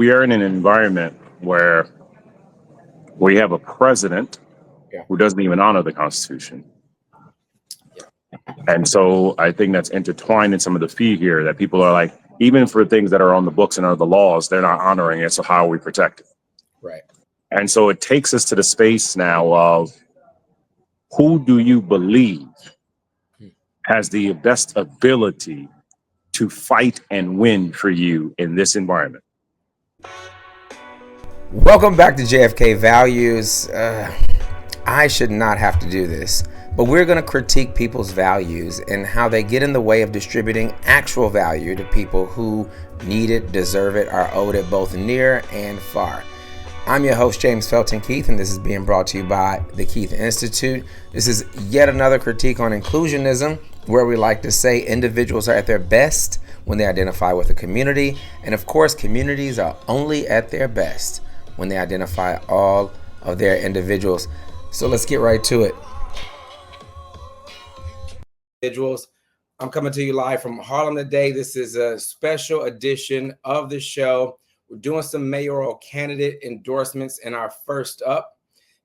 we are in an environment where we have a president who doesn't even honor the Constitution. And so I think that's intertwined in some of the fee here that people are like, even for things that are on the books and are the laws, they're not honoring it. So how are we protected? Right. And so it takes us to the space now of who do you believe has the best ability to fight and win for you in this environment? Welcome back to JFK Values. I should not have to do this, but we're going to critique people's values and how they get in the way of distributing actual value to people who need it, deserve it, are owed it both near and far. I'm your host, James Felton Keith, and this is being brought to you by the Keith Institute. This is yet another critique on inclusionism, where we like to say individuals are at their best when they identify with a community. And of course, communities are only at their best when they identify all of their individuals. So let's get right to it. Individuals, I'm coming to you live from Harlem today. This is a special edition of the show. We're doing some mayoral candidate endorsements, and our first up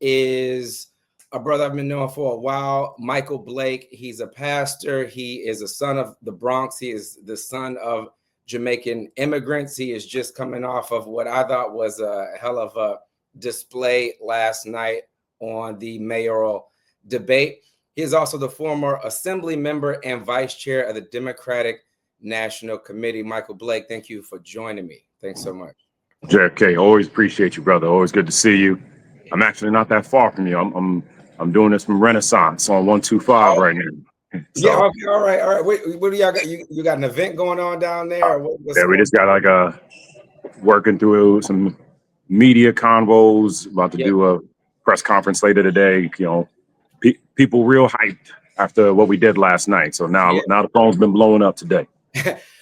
is a brother I've been knowing for a while, Michael Blake. He's a pastor. He is a son of the Bronx. He is the son of Jamaican immigrants. He is just coming off of what I thought was a hell of a display last night on the mayoral debate. He is also the former assembly member and vice chair of the Democratic National Committee. Michael Blake, thank you for joining me. Thanks so much. JFK, always appreciate you, brother. Always good to see you. I'm actually not that far from you. I'm doing this from Renaissance on 125 right now. So, yeah, okay, all right. Wait, what do y'all got? You got an event going on down there? Yeah, we just got like working through some media convos, about to do a press conference later today. You know, people real hyped after what we did last night. So now the phone's been blowing up today.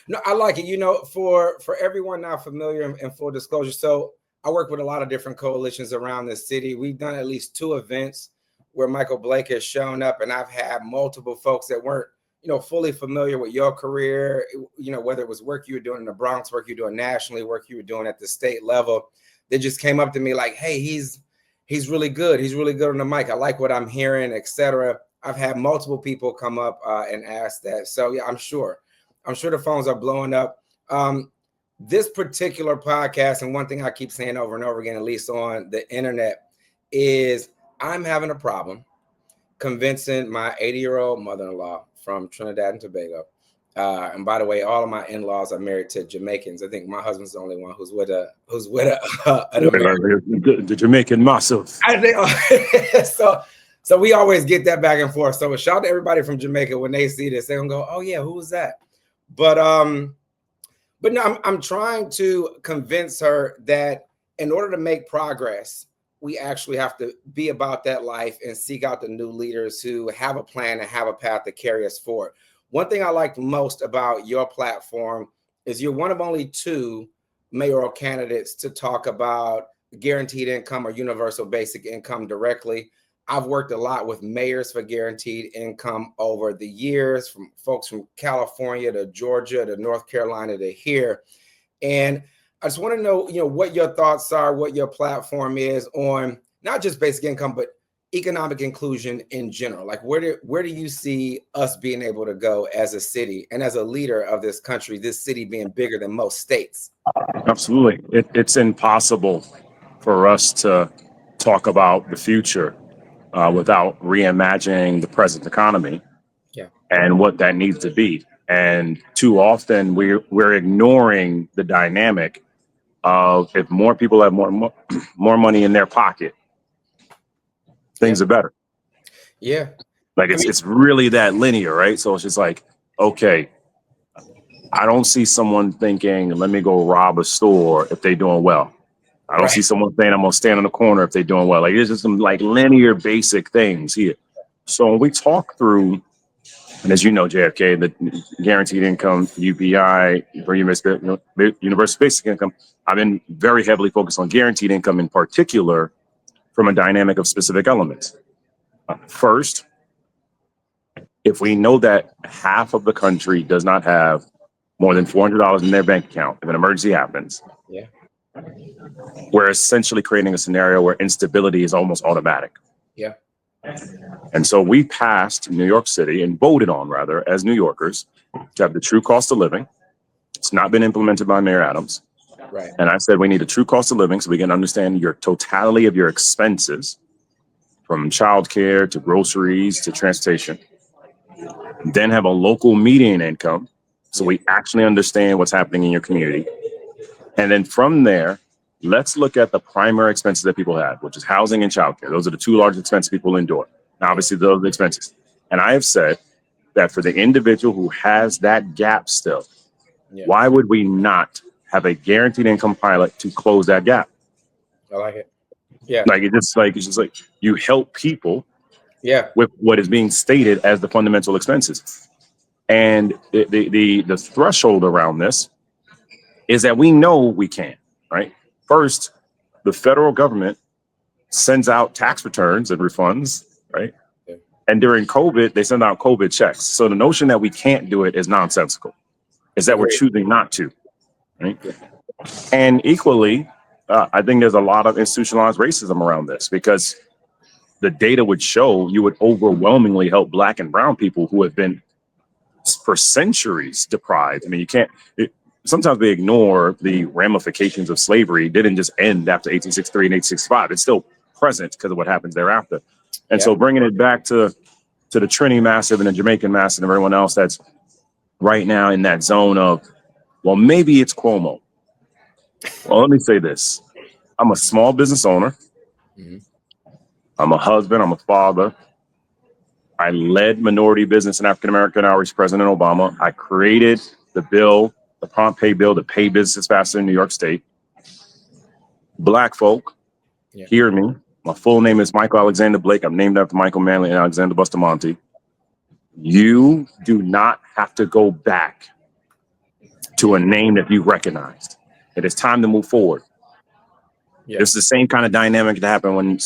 No, I like it. You know, for everyone not familiar, and full disclosure, so I work with a lot of different coalitions around the city. We've done at least 2 events where Michael Blake has shown up, and I've had multiple folks that weren't, fully familiar with your career, whether it was work you were doing in the Bronx, work you were doing nationally, work you were doing at the state level. They just came up to me like, hey, he's really good. He's really good on the mic. I like what I'm hearing, etc. I've had multiple people come up and ask that. So yeah, I'm sure the phones are blowing up. This particular podcast, and one thing I keep saying over and over again, at least on the internet, is I'm having a problem convincing my 80-year-old mother-in-law from Trinidad and Tobago. And by the way, all of my in-laws are married to Jamaicans. I think my husband's the only one who's with an American. The Jamaican massive. I think so. We always get that back and forth. So shout out to everybody from Jamaica when they see this, they're gonna go, "Oh yeah, who was that?" But no, I'm trying to convince her that in order to make progress, we actually have to be about that life and seek out the new leaders who have a plan and have a path to carry us forward. One thing I like most about your platform is you're one of only 2 mayoral candidates to talk about guaranteed income or universal basic income directly. I've worked a lot with mayors for guaranteed income over the years, from folks from California to Georgia to North Carolina to here. And I just want to know, what your thoughts are, what your platform is on not just basic income, but economic inclusion in general. Like, where do you see us being able to go as a city and as a leader of this country, this city being bigger than most states? Absolutely. It's impossible for us to talk about the future without reimagining the present economy and what that needs to be. And too often we're ignoring the dynamic of, if more people have more money in their pocket, things are better. Yeah. Like it's really that linear, right? So it's just like, okay, I don't see someone thinking, let me go rob a store if they're doing well. I don't see someone saying I'm gonna stand on the corner if they're doing well. Like, there's just some like linear basic things here. So when we talk through, and as you know, JFK, the guaranteed income, UBI, universal basic income, I've been very heavily focused on guaranteed income in particular from a dynamic of specific elements. First, if we know that half of the country does not have more than $400 in their bank account if an emergency happens, we're essentially creating a scenario where instability is almost automatic. Yeah. And so we passed New York City and voted on, rather, as New Yorkers, to have the true cost of living. It's not been implemented by Mayor Adams. Right. And I said we need a true cost of living so we can understand your totality of your expenses, from childcare to groceries to transportation. Then have a local median income so we actually understand what's happening in your community. And then from there, let's look at the primary expenses that people have, which is housing and childcare. Those are the two largest expenses people endure. Now, obviously, those are the expenses. And I have said that for the individual who has that gap still, why would we not have a guaranteed income pilot to close that gap? I like it. Yeah. It's just like you help people Yeah. with what is being stated as the fundamental expenses. And the threshold around this is that we know we can, right? First, the federal government sends out tax returns and refunds, right? Yeah. And during COVID, they send out COVID checks. So the notion that we can't do it is nonsensical. Is that we're choosing not to, right? Yeah. And equally, I think there's a lot of institutionalized racism around this, because the data would show you would overwhelmingly help Black and brown people who have been for centuries deprived. I mean, sometimes we ignore the ramifications of slavery. It didn't just end after 1863 and 1865. It's still present because of what happens thereafter. And so bringing it back to the Trinity Massive and the Jamaican Massive and everyone else that's right now in that zone of, well, maybe it's Cuomo. Well, let me say this. I'm a small business owner. Mm-hmm. I'm a husband. I'm a father. I led minority business in African-American outreach to President Obama. I created the bill, the prompt pay bill, to pay businesses faster in New York State. Black folk, hear me. My full name is Michael Alexander Blake. I'm named after Michael Manley and Alexander Bustamante. You do not have to go back to a name that you recognized. It is time to move forward. Yeah. It's the same kind of dynamic that happened when,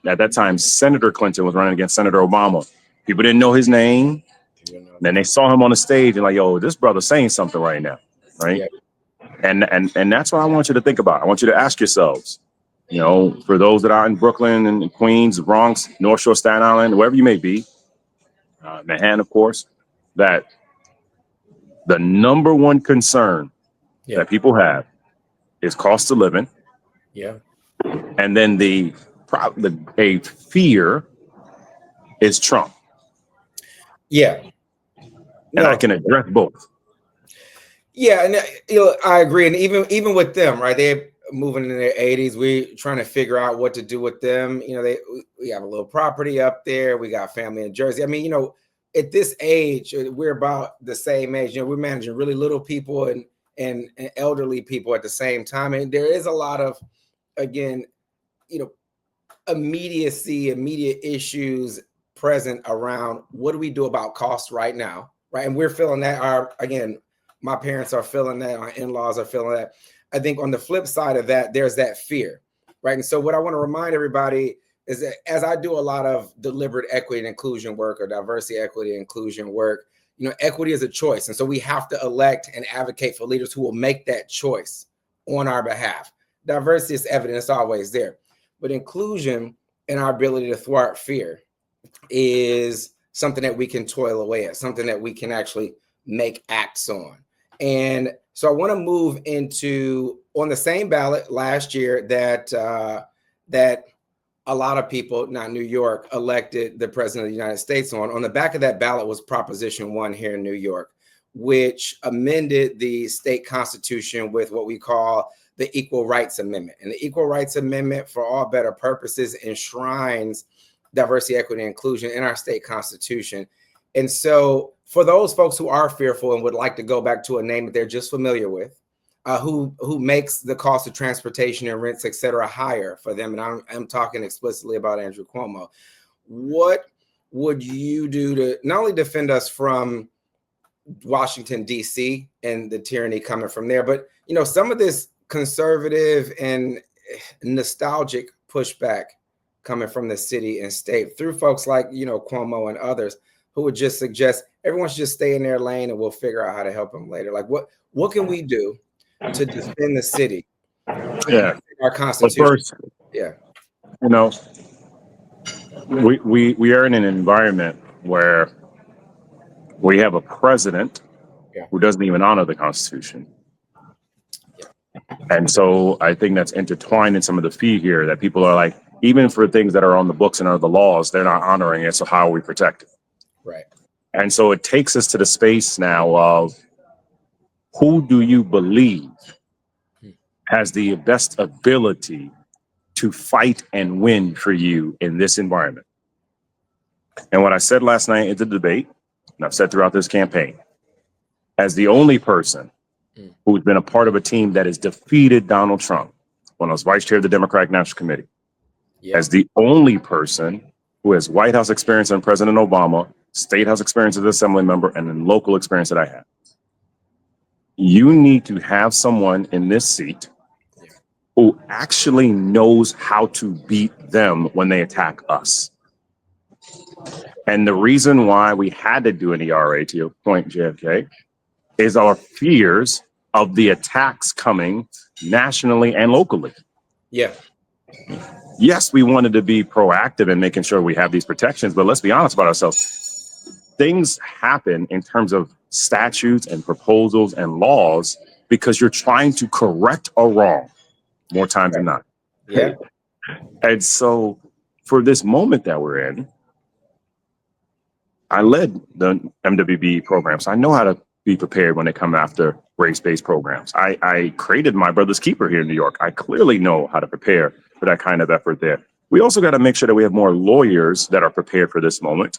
at that time, Senator Clinton was running against Senator Obama. People didn't know his name. And then they saw him on the stage and like, yo, this brother's saying something right now, right? Yeah. And that's what I want you to think about. I want you to ask yourselves, you know, for those that are in Brooklyn and Queens, Bronx, North Shore, Staten Island, wherever you may be, Manhattan, of course, that the number one concern that people have is cost of living. Yeah. And then a fear is Trump. Yeah. And I can address both. Yeah, and I agree. And even with them, right? They're moving in their 80s. We're trying to figure out what to do with them. You know, we have a little property up there. We got family in Jersey. I mean, you know, at this age, we're about the same age. You know, we're managing really little people and elderly people at the same time. And there is a lot of, again, you know, immediate issues present around what do we do about costs right now, right? And we're feeling that. Again, my parents are feeling that. My in-laws are feeling that. I think on the flip side of that, there's that fear, right? And so what I want to remind everybody is that as I do a lot of deliberate equity and inclusion work or diversity, equity, and inclusion work, you know, equity is a choice. And so we have to elect and advocate for leaders who will make that choice on our behalf. Diversity is evident, it's always there. But inclusion and our ability to thwart fear is something that we can toil away at, something that we can actually make acts on. And so I want to move into, on the same ballot last year that a lot of people, not New York, elected the president of the United States on the back of that ballot was Proposition 1 here in New York, which amended the state constitution with what we call the Equal Rights Amendment. And the Equal Rights Amendment, for all better purposes, enshrines diversity, equity, and inclusion in our state constitution. And so for those folks who are fearful and would like to go back to a name that they're just familiar with, who makes the cost of transportation and rents, et cetera, higher for them, and I'm talking explicitly about Andrew Cuomo, what would you do to not only defend us from Washington, D.C. and the tyranny coming from there, but, you know, some of this conservative and nostalgic pushback coming from the city and state through folks like, you know, Cuomo and others who would just suggest everyone should just stay in their lane and we'll figure out how to help them later. Like what can we do to defend the city Yeah. Our But Constitution. first, Yeah. you know, we are in an environment where we have a president Yeah. who doesn't even honor the Constitution. Yeah. And so I think that's intertwined in some of the fee here that people are like, even for things that are on the books and are the laws, they're not honoring it. So how are we protected? Right. And so it takes us to the space now of who do you believe has the best ability to fight and win for you in this environment? And what I said last night in the debate, and I've said throughout this campaign, as the only person who's been a part of a team that has defeated Donald Trump when I was vice chair of the Democratic National Committee, Yeah. as the only person who has White House experience under President Obama, State House experience as an assembly member, and then local experience that I have. You need to have someone in this seat who actually knows how to beat them when they attack us. And the reason why we had to do an ERA, to your point, JFK, is our fears of the attacks coming nationally and locally. Yeah. Yes, we wanted to be proactive in making sure we have these protections, but let's be honest about ourselves. Things happen in terms of statutes and proposals and laws because you're trying to correct a wrong more times than not. Yeah. And so for this moment that we're in, I led the MWB program, so I know how to be prepared when they come after race-based programs. I created My Brother's Keeper here in New York. I clearly know how to prepare for that kind of effort there. We also got to make sure that we have more lawyers that are prepared for this moment.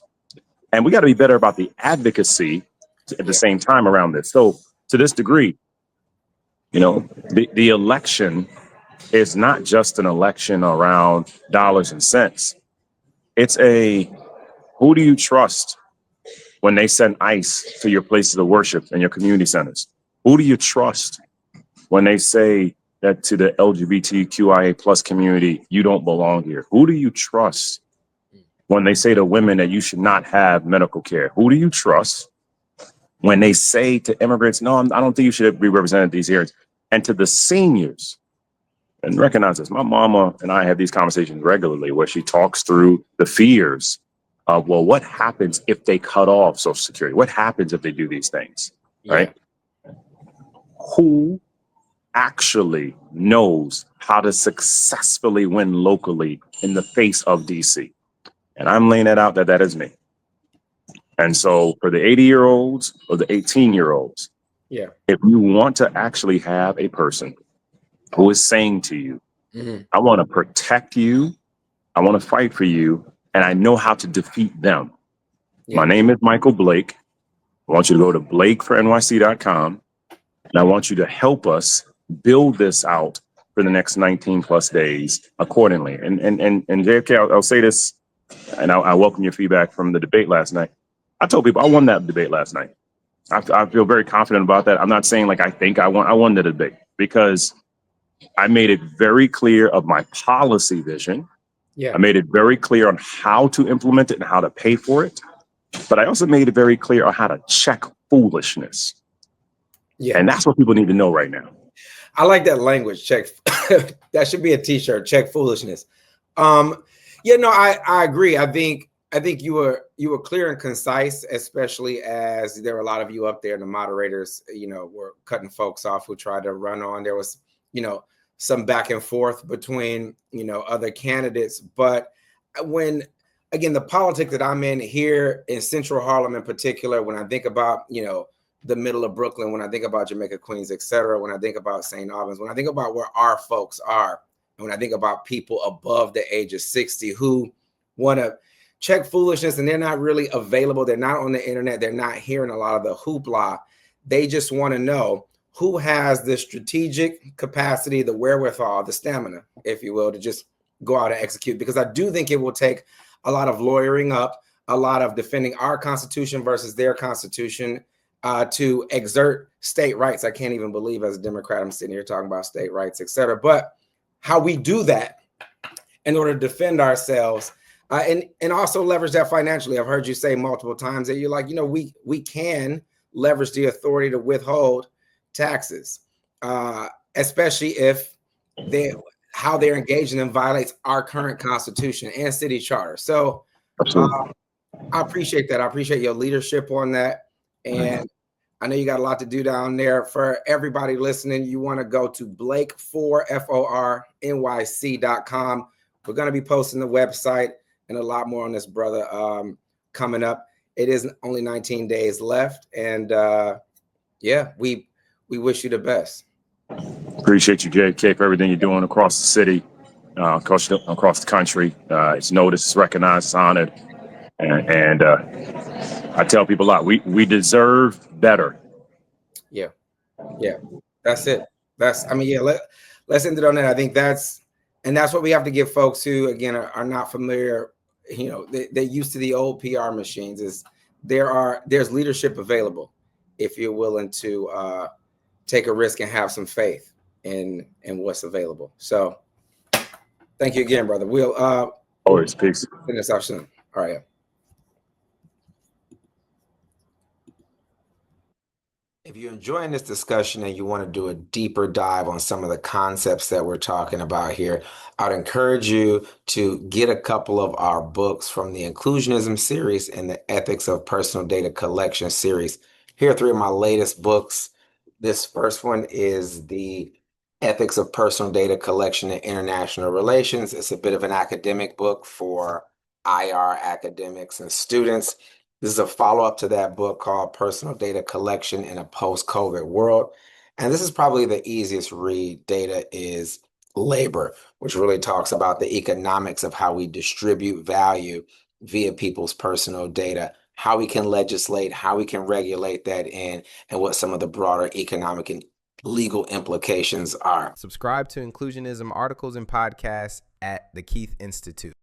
And we got to be better about the advocacy at the same time around this. So to this degree, you know, the election is not just an election around dollars and cents. It's a, who do you trust when they send ICE to your places of worship and your community centers? Who do you trust when they say that to the LGBTQIA plus community, you don't belong here? Who do you trust when they say to women that you should not have medical care? Who do you trust when they say to immigrants, no, I don't think you should be represented at these hearings? And to the seniors, and recognize this, my mama and I have these conversations regularly where she talks through the fears of, well, what happens if they cut off Social Security? What happens if they do these things, right? Who actually knows how to successfully win locally in the face of DC? And I'm laying it out that that is me. And so for the 80-year-olds or the 18-year-olds, if you want to actually have a person who is saying to you, I want to protect you, I want to fight for you, and I know how to defeat them. My name is Michael Blake. I want you to go to blakefornyc.com, and I want you to help us build this out for the next 19 plus days accordingly. And JFK, I'll say this, and I welcome your feedback from the debate last night. I told people I won that debate last night. I feel very confident about that. I'm not saying like I think I won the debate because I made it very clear of my policy vision. I made it very clear on how to implement it and how to pay for it. But I also made it very clear on how to check foolishness. And that's what people need to know right now. I like that language, check. That should be a t-shirt, check foolishness. I agree. I think you were clear and concise, especially as there were a lot of you up there and the moderators, were cutting folks off who tried to run on. There was, some back and forth between, other candidates. But when, again, the politics that I'm in here in Central Harlem in particular, when I think about, the middle of Brooklyn, when I think about Jamaica, Queens, et cetera, when I think about St. Albans, when I think about where our folks are, and when I think about people above the age of 60 who want to check foolishness and they're not really available, they're not on the internet, they're not hearing a lot of the hoopla, they just want to know who has the strategic capacity, the wherewithal, the stamina, if you will, to just go out and execute. Because I do think it will take a lot of lawyering up, a lot of defending our Constitution versus their Constitution, to exert state rights. I can't even believe as a Democrat, I'm sitting here talking about state rights, et cetera. But how we do that in order to defend ourselves and also leverage that financially. I've heard you say multiple times that you're like, we can leverage the authority to withhold taxes, especially if how they're engaging in violates our current constitution and city charter. So Absolutely. I appreciate that. I appreciate your leadership on that. And I know you got a lot to do down there. For everybody listening, you want to go to Blake4FORNYC.com. We're going to be posting the website and a lot more on this brother coming up. It is only 19 days left. And yeah, we wish you the best. Appreciate you, JK, for everything you're doing across the city, across the country. It's noticed, it's recognized, it's honored. And I tell people a lot, we deserve better. Yeah. That's it. Let's end it on that. I think that's what we have to give folks who, again, are not familiar. They're used to the old PR machines. There's leadership available if you're willing to take a risk and have some faith in what's available. So thank you again, brother. We'll Always peace. finish this out soon. All right. If you're enjoying this discussion and you want to do a deeper dive on some of the concepts that we're talking about here, I'd encourage you to get a couple of our books from the Inclusionism series and the Ethics of Personal Data Collection series. Here are 3 of my latest books. This first one is the Ethics of Personal Data Collection and International Relations. It's a bit of an academic book for IR academics and students. This is a follow-up to that book called Personal Data Collection in a Post-COVID World. And this is probably the easiest read. Data is Labor, which really talks about the economics of how we distribute value via people's personal data, how we can legislate, how we can regulate that in, and what some of the broader economic and legal implications are. Subscribe to Inclusionism articles and podcasts at the Keith Institute.